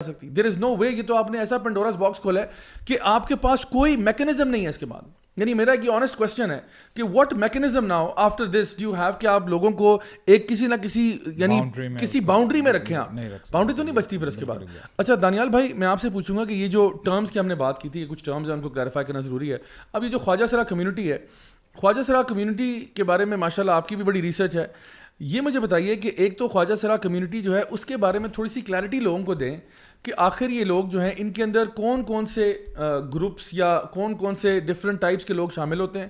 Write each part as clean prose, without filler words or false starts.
سکتی. دیر از نو وے. یہ تو آپ نے ایسا پنڈوراز باکس کھولا ہے کہ آپ کے پاس کوئی میکینزم نہیں ہے اس کے بعد. یعنی میرا ایک آنیسٹ کوشچن ہے کہ what mechanism now after this do you have کہ آپ لوگوں کو ایک کسی نہ کسی یعنی کسی باؤنڈری میں رکھیں. آپ باؤنڈری تو نہیں بچتی پھر اس کے بعد. اچھا دانیال بھائی میں آپ سے پوچھوں گا کہ یہ جو ٹرمز کی ہم نے بات کی تھی کہ کچھ ٹرمز ہیں ان کو کلیریفائی کرنا ضروری ہے. اب یہ جو خواجہ سرا کمیونٹی ہے, خواجہ سرا کمیونٹی کے بارے میں ماشاء اللہ آپ کی بھی بڑی ریسرچ ہے. یہ مجھے بتائیے کہ ایک تو خواجہ سرا کمیونٹی جو ہے اس کے بارے میں تھوڑی سی کلیئرٹی لوگوں کو دیں کہ آخر یہ لوگ جو ہیں ان کے اندر کون کون سے گروپس یا کون کون سے ڈفرینٹ ٹائپس کے لوگ شامل ہوتے ہیں,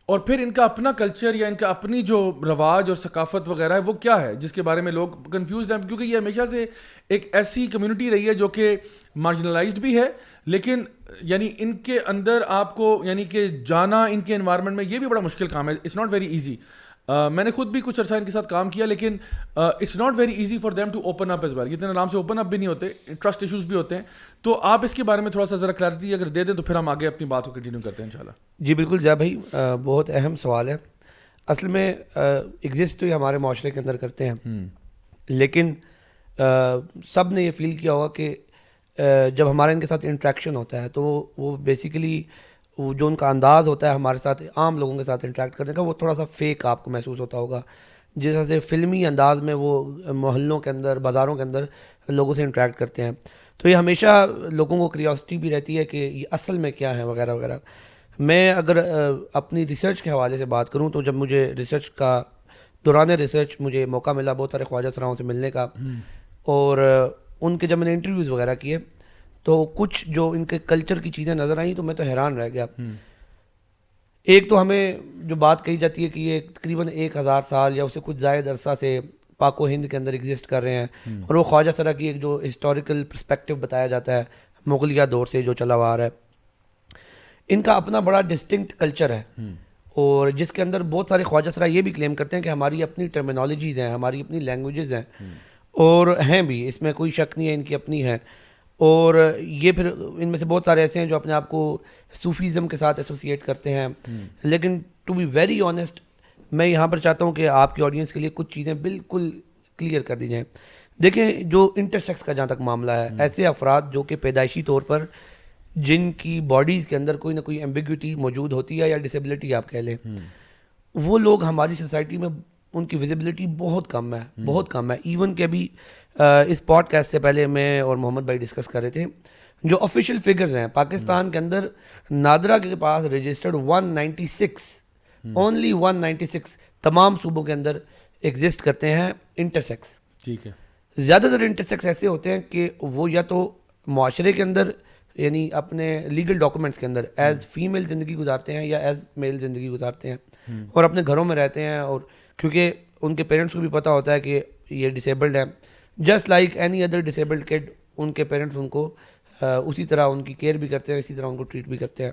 اور پھر ان کا اپنا کلچر یا ان کا اپنی جو رواج اور ثقافت وغیرہ ہے وہ کیا ہے جس کے بارے میں لوگ کنفیوزڈ ہیں. کیونکہ یہ ہمیشہ سے ایک ایسی کمیونٹی رہی ہے جو کہ مارجنلائزڈ بھی ہے, لیکن یعنی ان کے اندر آپ کو یعنی کہ جانا ان کے انوائرمنٹ میں یہ بھی بڑا مشکل کام ہے. It's not very easy. میں نے خود بھی کچھ عرصہ ان کے ساتھ کام کیا, لیکن it's not very easy for them to open up as well. اتنے آرام سے اوپن اپ بھی نہیں ہوتے, ٹرسٹ ایشوز بھی ہوتے ہیں. تو آپ اس کے بارے میں تھوڑا سا ذرا کلیئرٹی اگر دے دیں تو پھر ہم آگے اپنی بات کو کنٹینیو کرتے ہیں انشاءاللہ. جی بالکل جا بھائی, بہت اہم سوال ہے. اصل میں ایگزسٹ تو یہ ہمارے معاشرے کے اندر کرتے ہیں, لیکن سب نے یہ فیل کیا ہوگا کہ جب ہمارے ان کے ساتھ انٹریکشن ہوتا ہے تو وہ بیسیکلی جو ان کا انداز ہوتا ہے ہمارے ساتھ عام لوگوں کے ساتھ انٹریکٹ کرنے کا وہ تھوڑا سا فیک آپ کو محسوس ہوتا ہوگا. جس طرح سے فلمی انداز میں وہ محلوں کے اندر بازاروں کے اندر لوگوں سے انٹریکٹ کرتے ہیں, تو یہ ہمیشہ لوگوں کو کریوسٹی بھی رہتی ہے کہ یہ اصل میں کیا ہے وغیرہ وغیرہ. میں اگر اپنی ریسرچ کے حوالے سے بات کروں تو جب مجھے ریسرچ کا دوران ریسرچ مجھے موقع ملا بہت سارے خواجہ سراؤں سے ملنے کا, اور ان کے جب میں نے انٹرویوز وغیرہ کیے تو کچھ جو ان کے کلچر کی چیزیں نظر آئیں تو میں تو حیران رہ گیا. ایک تو ہمیں جو بات کہی جاتی ہے کہ یہ تقریباً 1000 سال یا اس سے کچھ زائد عرصہ سے پاک و ہند کے اندر ایگزسٹ کر رہے ہیں, اور وہ خواجہ سرا کی ایک جو ہسٹوریکل پرسپیکٹیو بتایا جاتا ہے مغلیہ دور سے جو چلا آ رہا ہے. ان کا اپنا بڑا ڈسٹنکٹ کلچر ہے, اور جس کے اندر بہت سارے خواجہ سرا یہ بھی کلیم کرتے ہیں کہ ہماری اپنی ٹرمینالوجیز ہیں, ہماری اپنی لینگویجز ہیں, اور ہیں بھی, اس میں کوئی شک نہیں ہے, ان کی اپنی ہے. اور یہ پھر ان میں سے بہت سارے ایسے ہیں جو اپنے آپ کو صوفیزم کے ساتھ ایسوسیٹ کرتے ہیں. لیکن ٹو بی ویری آنیسٹ میں یہاں پر چاہتا ہوں کہ آپ کی آڈینس کے لیے کچھ چیزیں بالکل کلیئر کر دی جائیں. دیکھیں جو انٹرسیکس کا جہاں تک معاملہ ہے, ایسے افراد جو کہ پیدائشی طور پر جن کی باڈیز کے اندر کوئی نہ کوئی ایمبیگوٹی موجود ہوتی ہے یا ڈسیبلٹی آپ کہہ لیں, وہ لوگ ہماری سوسائٹی میں ان کی ویزیبلٹی بہت کم ہے, بہت کم ہے. ایون کہ ابھی اس پوڈ کاسٹ سے پہلے میں اور محمد بھائی ڈسکس کر رہے تھے, جو آفیشیل فگرز ہیں پاکستان کے اندر نادرا کے پاس رجسٹرڈ 196 اونلی 196 تمام صوبوں کے اندر ایگزسٹ کرتے ہیں انٹرسیکس. ٹھیک ہے. زیادہ تر انٹرسیکس ایسے ہوتے ہیں کہ وہ یا تو معاشرے کے اندر یعنی اپنے لیگل ڈاکومنٹس کے اندر ایز فیمیل زندگی گزارتے ہیں یا ایز میل زندگی گزارتے ہیں, اور اپنے گھروں میں رہتے ہیں, اور کیونکہ ان کے پیرنٹس کو بھی پتہ ہوتا ہے کہ یہ ڈسیبلڈ ہے, just like any other disabled kid, ان کے پیرنٹس ان کو اسی طرح ان کی کیئر بھی کرتے ہیں, اسی طرح ان کو ٹریٹ بھی کرتے ہیں.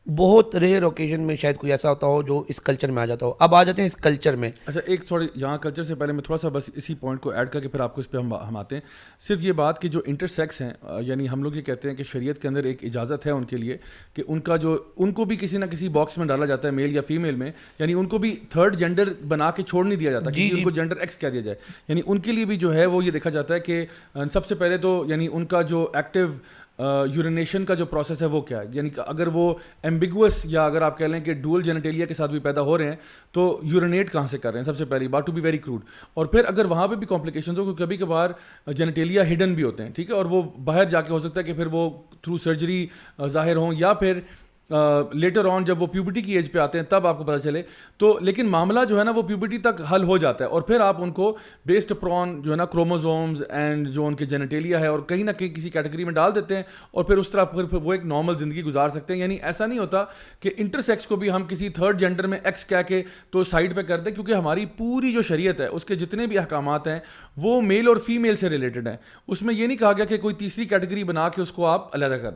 بہت ریئر اوکیزن میں شاید کوئی ایسا ہوتا ہو جو اس کلچر میں آ جاتا ہو. اب آ جاتے ہیں اس کلچر میں. اچھا ایک تھوڑی یہاں کلچر سے پہلے میں تھوڑا سا بس اسی پوائنٹ کو ایڈ کر کے پھر آپ کو اس پہ ہم آتے ہیں. صرف یہ بات کہ جو انٹرسیکس ہیں یعنی ہم لوگ یہ کہتے ہیں کہ شریعت کے اندر ایک اجازت ہے ان کے لیے کہ ان کا جو ان کو بھی کسی نہ کسی باکس میں ڈالا جاتا ہے میل یا فیمیل میں, یعنی ان کو بھی تھرڈ جینڈر بنا کے چھوڑ نہیں دیا جاتا کہ ان کو جینڈر ایکس کہہ دیا جائے. یعنی ان کے لیے بھی جو ہے وہ یہ دیکھا جاتا ہے کہ سب سے پہلے تو یعنی ان کا جو ایکٹیو یورینیشن کا جو پروسیس ہے وہ کیا ہے, یعنی اگر وہ ایمبیگوس یا اگر آپ کہہ لیں کہ ڈول جینیٹیلیا کے ساتھ بھی پیدا ہو رہے ہیں تو یورینیٹ کہاں سے کر رہے ہیں, سب سے پہلی بات, ٹو بی ویری کروڈ. اور پھر اگر وہاں پہ بھی کمپلیکیشنز ہو, کیونکہ کبھی کبھار جینیٹیلیا ہڈن بھی ہوتے ہیں, ٹھیک ہے, اور وہ باہر جا کے ہو سکتا ہے کہ پھر وہ تھرو سرجری ظاہر ہوں, یا پھر لیٹر آن جب وہ پیوبرٹی کی ایج پہ آتے ہیں تب آپ کو پتہ چلے. تو لیکن معاملہ جو ہے نا وہ پیوبرٹی تک حل ہو جاتا ہے, اور پھر آپ ان کو بیسڈ اپون جو ہے نا کروموزومز اینڈ جو ان کے جینیٹیلیا ہے اور کہیں نہ کہیں کسی کیٹیگری میں ڈال دیتے ہیں, اور پھر اس طرح پھر وہ ایک نارمل زندگی گزار سکتے ہیں. یعنی ایسا نہیں ہوتا کہ انٹرسیکس کو بھی ہم کسی تھرڈ جینڈر میں ایکس کہہ کے تو سائڈ پہ کر دیں, کیونکہ ہماری پوری جو شریعت ہے اس کے جتنے بھی احکامات ہیں وہ میل اور فیمیل سے ریلیٹڈ ہیں. اس میں یہ نہیں کہا گیا کہ کوئی تیسری کیٹیگری بنا کے اس کو آپ علیحدہ کر